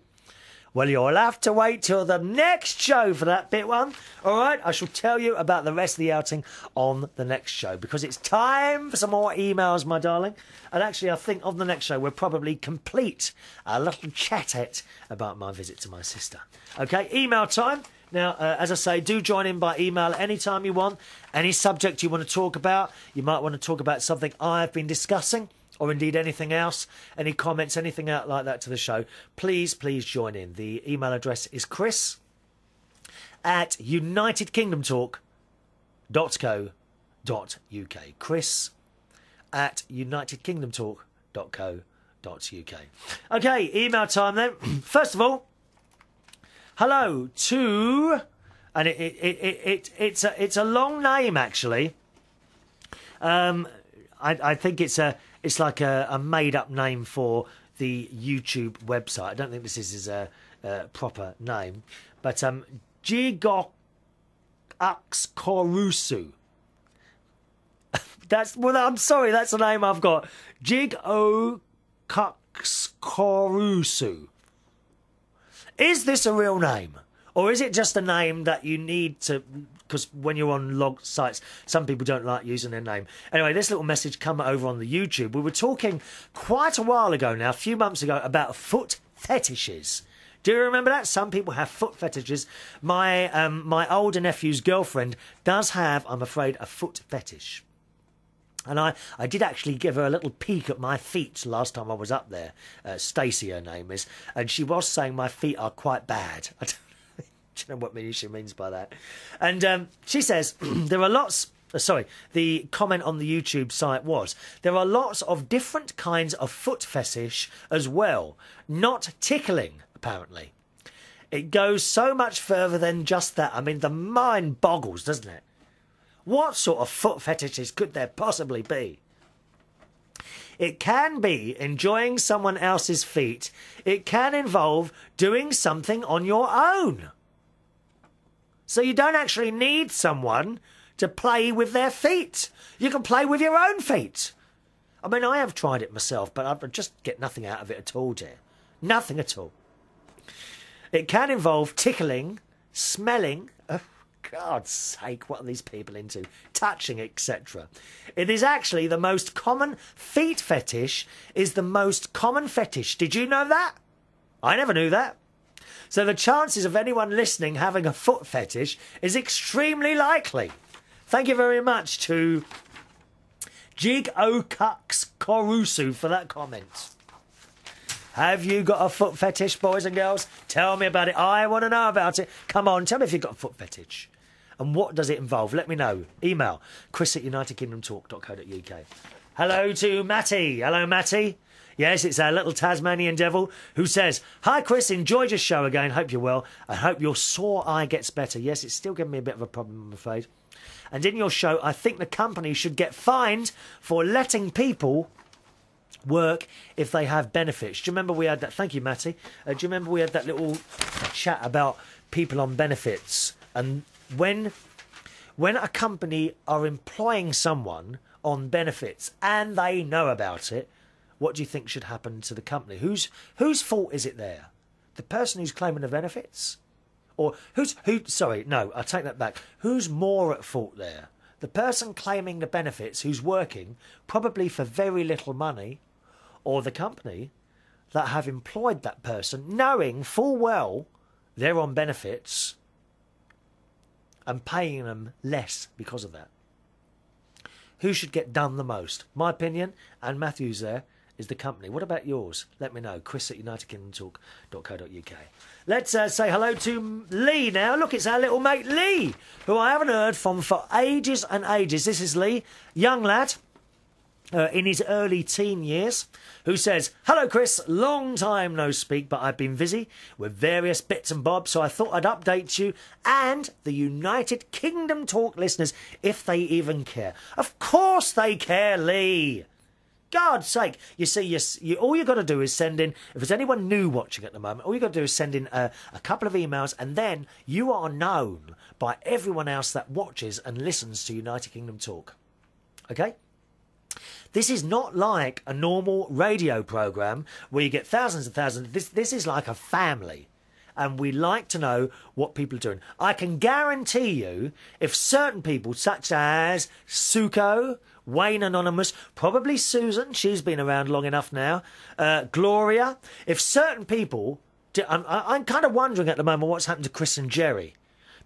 Well, you'll have to wait till the next show for that bit one. All right, I shall tell you about the rest of the outing on the next show, because it's time for some more emails, my darling. And actually, I think on the next show, we'll probably complete a little chat about my visit to my sister. Okay, email time. Now, as I say, do join in by email anytime you want. Any subject you want to talk about. You might want to talk about something I've been discussing. or indeed anything else, any comments, anything out like that to the show, please join in. The email address is chris@unitedkingdomtalk.co.uk. chris@unitedkingdomtalk.co.uk. Okay, email time then. First of all, hello to, and it's a long name actually. I think it's like a made up name for the YouTube website. I don't think this is his proper name, but Jigoxkorusu. I'm sorry, that's the name I've got. Jigoxkorusu. Is this a real name? Or is it just a name that you need to... Because when you're on log sites, some people don't like using their name. Anyway, this little message come over on the YouTube. We were talking quite a while ago now, a few months ago, about foot fetishes. Do you remember that? Some people have foot fetishes. My older nephew's girlfriend does have, I'm afraid, a foot fetish. And I did actually give her a little peek at my feet last time I was up there. Stacey, her name is. And she was saying my feet are quite bad. I don't know what she means by that. And she says, there are lots... the comment on the YouTube site was, there are lots of different kinds of foot fetish as well. Not tickling, apparently. It goes so much further than just that. I mean, the mind boggles, doesn't it? What sort of foot fetishes could there possibly be? It can be enjoying someone else's feet. It can involve doing something on your own. So you don't actually need someone to play with their feet. You can play with your own feet. I mean, I have tried it myself, but I just get nothing out of it at all, dear. Nothing at all. It can involve tickling, smelling... Oh, God's sake, what are these people into? Touching, etc. It is actually the most common... Feet fetish is the most common fetish. Did you know that? I never knew that. So the chances of anyone listening having a foot fetish is extremely likely. Thank you very much to Jigoxkorusu for that comment. Have you got a foot fetish, boys and girls? Tell me about it. I want to know about it. Come on, tell me if you've got a foot fetish. And what does it involve? Let me know. Email chris@unitedkingdomtalk.co.uk. Hello to Matty. Hello, Matty. Yes, it's our little Tasmanian devil who says, hi, Chris, enjoyed your show again. Hope you're well. I hope your sore eye gets better. Yes, it's still giving me a bit of a problem, I'm afraid. And in your show, I think the company should get fined for letting people work if they have benefits. Do you remember we had that? Thank you, Matty. Do you remember we had that little chat about people on benefits? And when a company are employing someone on benefits and they know about it, what do you think should happen to the company? Whose fault is it there? The person who's claiming the benefits? Or sorry, no, I take that back. Who's more at fault there? The person claiming the benefits who's working, probably for very little money, or the company that have employed that person, knowing full well they're on benefits and paying them less because of that? Who should get done the most? My opinion, and Matthew's there, is the company. What about yours? Let me know. chris@unitedkingdomtalk.co.uk. Let's say hello to Leigh now. Look, it's our little mate Leigh, who I haven't heard from for ages and ages. This is Leigh, young lad, in his early teen years, who says, hello, Chris. Long time no speak, but I've been busy with various bits and bobs, so I thought I'd update you and the United Kingdom Talk listeners, if they even care. Of course they care, Leigh. God's sake. You see, all you got to do is send in, if there's anyone new watching at the moment, all you got to do is send in a couple of emails, and then you are known by everyone else that watches and listens to United Kingdom Talk. Okay? This is not like a normal radio programme where you get thousands and thousands. This is like a family. And we like to know what people are doing. I can guarantee you, if certain people, such as Suko, Wayne Anonymous, probably Susan, she's been around long enough now, Gloria, if certain people... I'm kind of wondering at the moment what's happened to Chris and Jerry.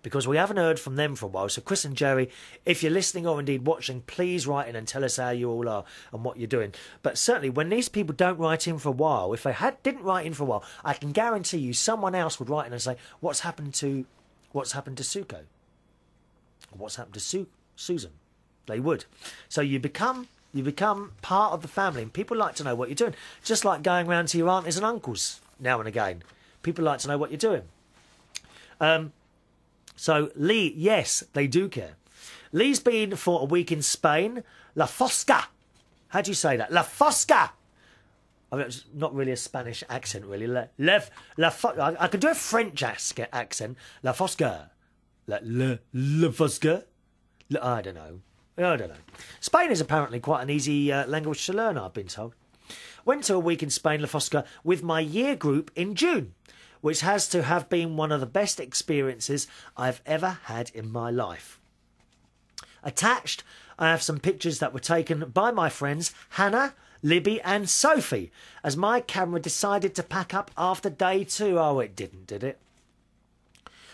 because we haven't heard from them for a while. So Chris and Jerry, if you're listening or indeed watching, please write in and tell us how you all are and what you're doing. But certainly when these people don't write in for a while, if they didn't write in for a while, I can guarantee you someone else would write in and say, what's happened to Suko? What's happened to Susan? They would. So you become part of the family, and people like to know what you're doing. Just like going round to your aunties and uncles now and again. People like to know what you're doing. So Leigh, yes, they do care. Leigh's been for a week in Spain. La Fosca. How do you say that? La Fosca. I mean, it's not really a Spanish accent, really. I could do a French accent. La Fosca. La Fosca. I don't know. Spain is apparently quite an easy language to learn, I've been told. Went to a week in Spain, La Fosca, with my year group in June, which has to have been one of the best experiences I've ever had in my life. Attached, I have some pictures that were taken by my friends Hannah, Libby and Sophie, as my camera decided to pack up after day 2. Oh, it didn't, did it?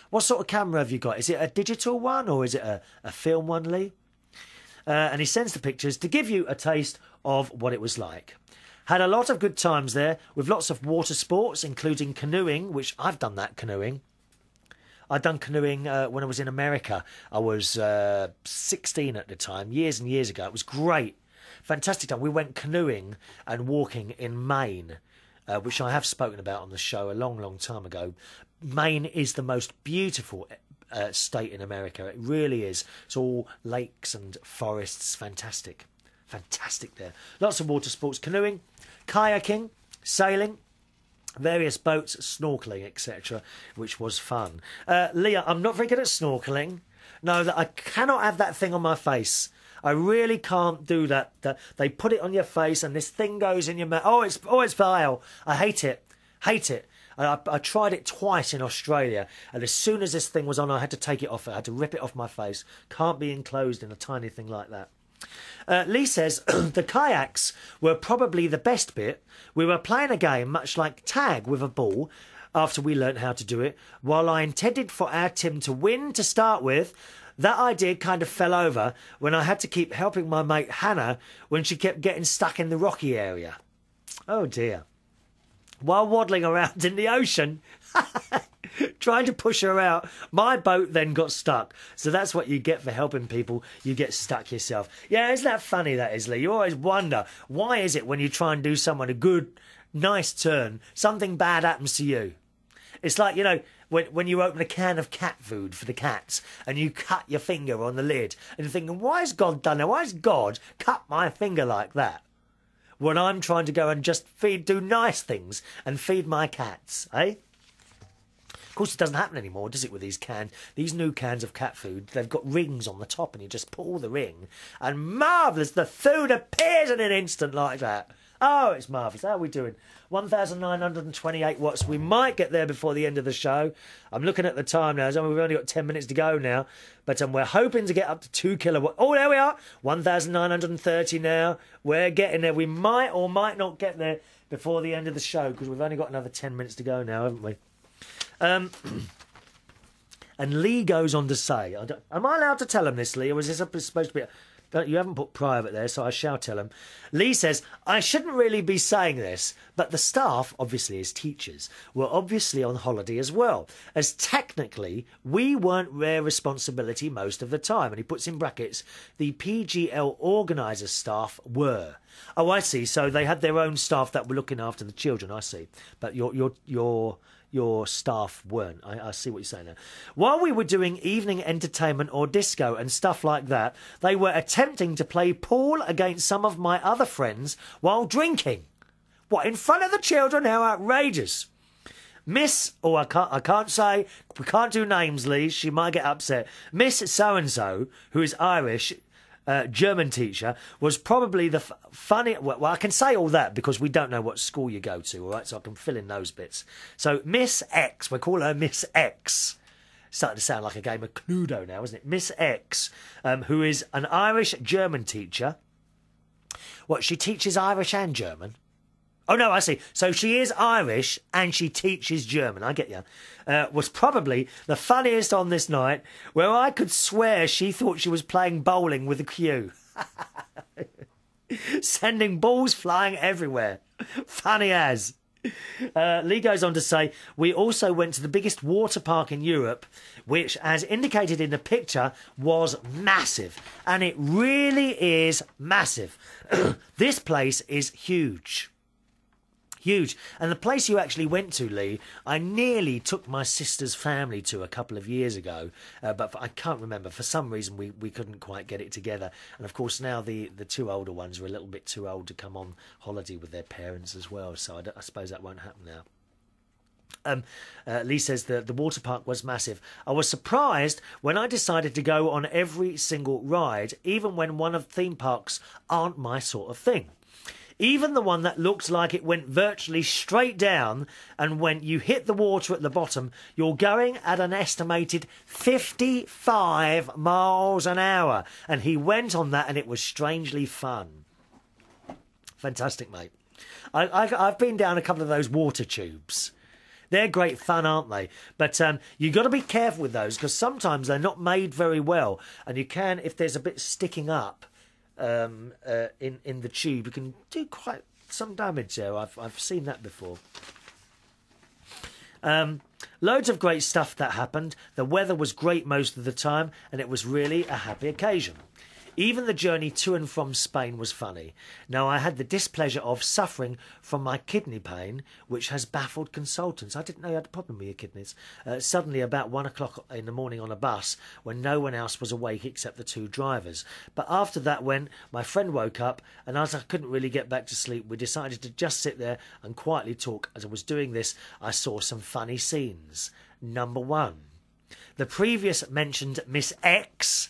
What sort of camera have you got? Is it a digital one or is it a film one, Leigh? And he sends the pictures to give you a taste of what it was like. Had a lot of good times there with lots of water sports, including canoeing, which I've done that canoeing. I'd done canoeing when I was in America. I was 16 at the time, years and years ago. It was great. Fantastic time. We went canoeing and walking in Maine, which I have spoken about on the show a long, long time ago. Maine is the most beautiful state in America. It really is. It's all lakes and forests. Fantastic. Fantastic there. Lots of water sports, canoeing, kayaking, sailing, various boats, snorkelling, etc., which was fun. Leah, I'm not very good at snorkelling. No, that I cannot have that thing on my face. I really can't do that. They put it on your face and this thing goes in your mouth. Oh, it's vile. I hate it. Hate it. I tried it twice in Australia, and as soon as this thing was on, I had to take it off. I had to rip it off my face. Can't be enclosed in a tiny thing like that. Leigh says, the kayaks were probably the best bit. We were playing a game much like tag with a ball after we learnt how to do it. While I intended for our Tim to win to start with, that idea kind of fell over when I had to keep helping my mate Hannah when she kept getting stuck in the rocky area. Oh dear. While waddling around in the ocean, trying to push her out, my boat then got stuck. So that's what you get for helping people. You get stuck yourself. Yeah, isn't that funny, that is, Leigh? You always wonder, why is it when you try and do someone a good, nice turn, something bad happens to you? It's like, you know, when you open a can of cat food for the cats and you cut your finger on the lid and you're thinking, why has God done that? Why has God cut my finger like that? When I'm trying to go and just do nice things and feed my cats, eh? Of course, it doesn't happen anymore, does it, with these new cans of cat food? They've got rings on the top and you just pull the ring and marvellous, the food appears in an instant like that. Oh, it's marvellous. How are we doing? 1,928 watts. We might get there before the end of the show. I'm looking at the time now. We've only got 10 minutes to go now. But we're hoping to get up to 2 kilowatts. Oh, there we are. 1,930 now. We're getting there. We might or might not get there before the end of the show because we've only got another 10 minutes to go now, haven't we? And Leigh goes on to say, am I allowed to tell him this, Leigh, or is this supposed to be... You haven't put private there, so I shall tell him. Leigh says, I shouldn't really be saying this, but the staff, obviously as teachers, were obviously on holiday as well, as technically we weren't their responsibility most of the time. And he puts in brackets, the PGL organiser staff were. Oh, I see. So they had their own staff that were looking after the children, I see. But your staff weren't. I see what you're saying there. While we were doing evening entertainment or disco and stuff like that, they were attempting to play pool against some of my other friends while drinking. What, in front of the children? How outrageous. Miss, I can't say, we can't do names, Leigh, she might get upset. Miss so-and-so, who is Irish, German teacher, was probably the funny... Well, I can say all that because we don't know what school you go to, all right? So I can fill in those bits. So Miss X, we call her Miss X. Starting to sound like a game of Cluedo now, isn't it? Miss X, who is an Irish German teacher. What, she teaches Irish and German? Oh, no, I see. So she is Irish and she teaches German. I get you. Was probably the funniest on this night, where I could swear she thought she was playing bowling with a cue. Sending balls flying everywhere. Funny as. Leigh goes on to say, we also went to the biggest water park in Europe, which, as indicated in the picture, was massive. And it really is massive. This place is huge. Huge. And the place you actually went to, Leigh, I nearly took my sister's family to a couple of years ago, but I can't remember. For some reason, we couldn't quite get it together. And, of course, now the two older ones are a little bit too old to come on holiday with their parents as well, so I suppose that won't happen now. Leigh says the water park was massive. I was surprised when I decided to go on every single ride, even when one of theme parks aren't my sort of thing. Even the one that looks like it went virtually straight down, and when you hit the water at the bottom, you're going at an estimated 55 miles an hour. And he went on that, and it was strangely fun. Fantastic, mate. I've been down a couple of those water tubes. They're great fun, aren't they? But you've got to be careful with those, because sometimes they're not made very well, and you can, if there's a bit sticking up, in the tube, you can do quite some damage there. I've seen that before. Loads of great stuff that happened. The weather was great most of the time, and it was really a happy occasion. Even the journey to and from Spain was funny. Now, I had the displeasure of suffering from my kidney pain, which has baffled consultants. I didn't know you had a problem with your kidneys. Suddenly, about 1 o'clock in the morning on a bus, when no one else was awake except the two drivers. But after that, when my friend woke up, and as I couldn't really get back to sleep, we decided to just sit there and quietly talk. As I was doing this, I saw some funny scenes. Number 1. The previous mentioned Miss X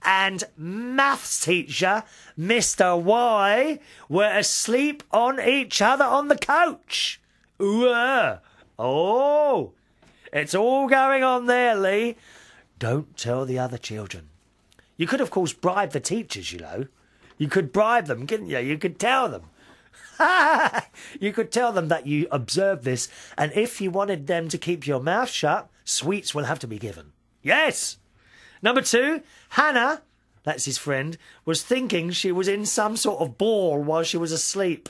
and maths teacher, Mr. Y, were asleep on each other on the coach. Ooh, oh, it's all going on there, Leigh. Don't tell the other children. You could, of course, bribe the teachers, you know. You could bribe them, couldn't you? You could tell them. You could tell them that you observed this, and if you wanted them to keep your mouth shut, sweets will have to be given. Yes. Number 2, Hannah, that's his friend, was thinking she was in some sort of ball while she was asleep.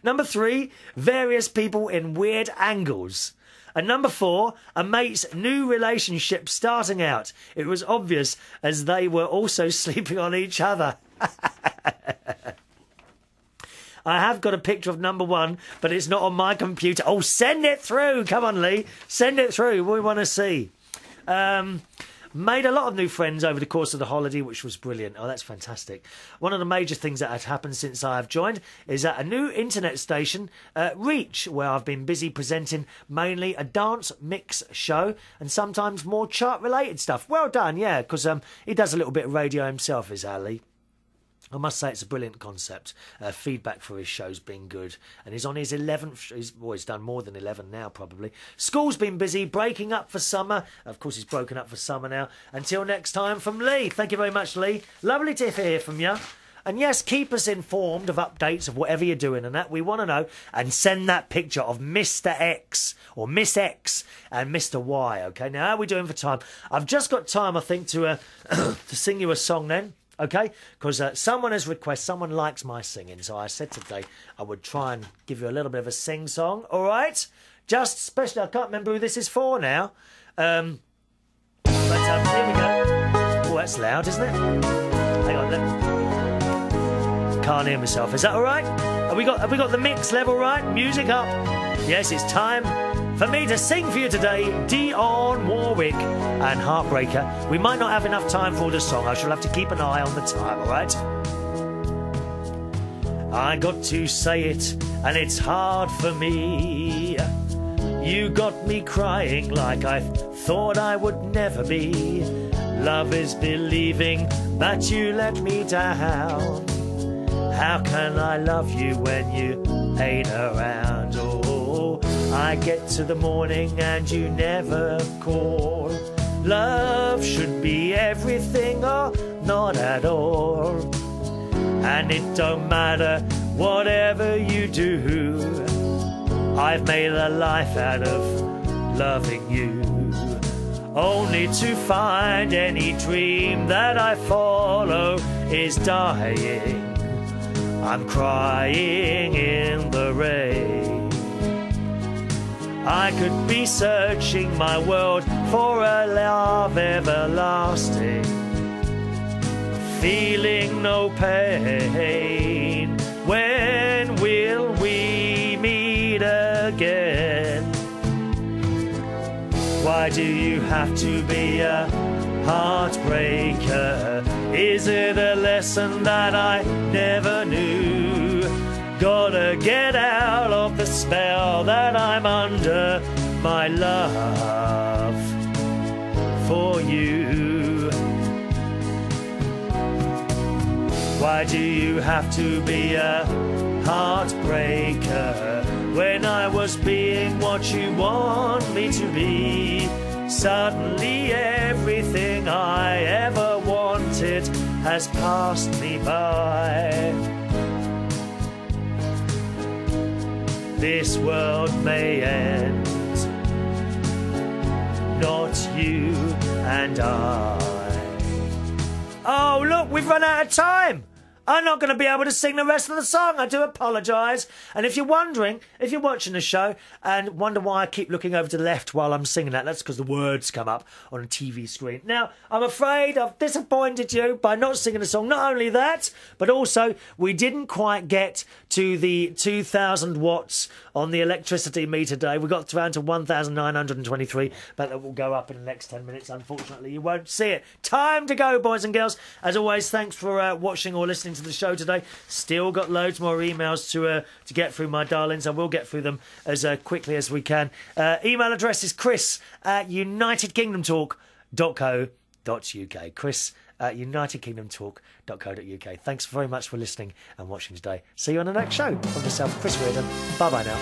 Number 3, various people in weird angles. And number 4, a mate's new relationship starting out. It was obvious as they were also sleeping on each other. I have got a picture of number 1, but it's not on my computer. Oh, send it through. Come on, Leigh. Send it through. We want to see. Made a lot of new friends over the course of the holiday, which was brilliant. Oh, that's fantastic. One of the major things that has happened since I have joined is at a new internet station, Reach, where I've been busy presenting mainly a dance mix show and sometimes more chart-related stuff. Well done, yeah, because he does a little bit of radio himself, is Ali. I must say it's a brilliant concept. Feedback for his show's been good. And he's on his 11th... He's done more than 11 now, probably. School's been busy, breaking up for summer. Of course, he's broken up for summer now. Until next time, from Leigh. Thank you very much, Leigh. Lovely to hear from you. And yes, keep us informed of updates of whatever you're doing and that. We want to know. And send that picture of Mr. X or Miss X and Mr. Y, OK? Now, how are we doing for time? I've just got time, I think, to sing you a song then. OK, because someone has requested, someone likes my singing, so I said today I would try and give you a little bit of a sing-song, all right? Just especially, I can't remember who this is for now. But here we go. Oh, that's loud, isn't it? Hang on, can't hear myself. Is that all right? Have we got the mix level right? Music up. Yes, it's time for me to sing for you today, Dionne Warwick and Heartbreaker. We might not have enough time for the song. I shall have to keep an eye on the time, all right? I got to say it, and it's hard for me. You got me crying like I thought I would never be. Love is believing that you let me down. How can I love you when you ain't around? Oh, I get to the morning and you never call. Love should be everything or not at all. and it don't matter whatever you do. I've made a life out of loving you, only to find any dream that I follow is dying. I'm crying in the rain. I could be searching my world for a love everlasting, feeling no pain. When will we meet again? Why do you have to be a heartbreaker? Is it a lesson that I never knew? Gotta get out of the spell that I'm under, my love for you. Why do you have to be a heartbreaker when I was being what you want me to be? Suddenly everything I ever wanted has passed me by. This world may end, not you and I. Oh, look, we've run out of time. I'm not going to be able to sing the rest of the song. I do apologise. And if you're wondering, if you're watching the show and wonder why I keep looking over to the left while I'm singing that's because the words come up on a TV screen. Now, I'm afraid I've disappointed you by not singing the song. Not only that, but also we didn't quite get to the 2,000 watts on the electricity meter today. We got around to 1,923, but that will go up in the next 10 minutes. Unfortunately, you won't see it. Time to go, boys and girls. As always, thanks for watching or listening to the show today. Still got loads more emails to get through, my darlings. I will get through them as quickly as we can. Email address is chris@unitedkingdomtalk.co.uk. chris@unitedkingdomtalk.co.uk. Thanks very much for listening and watching today. See you on the next show. From myself, Chris Reardon. Bye bye now.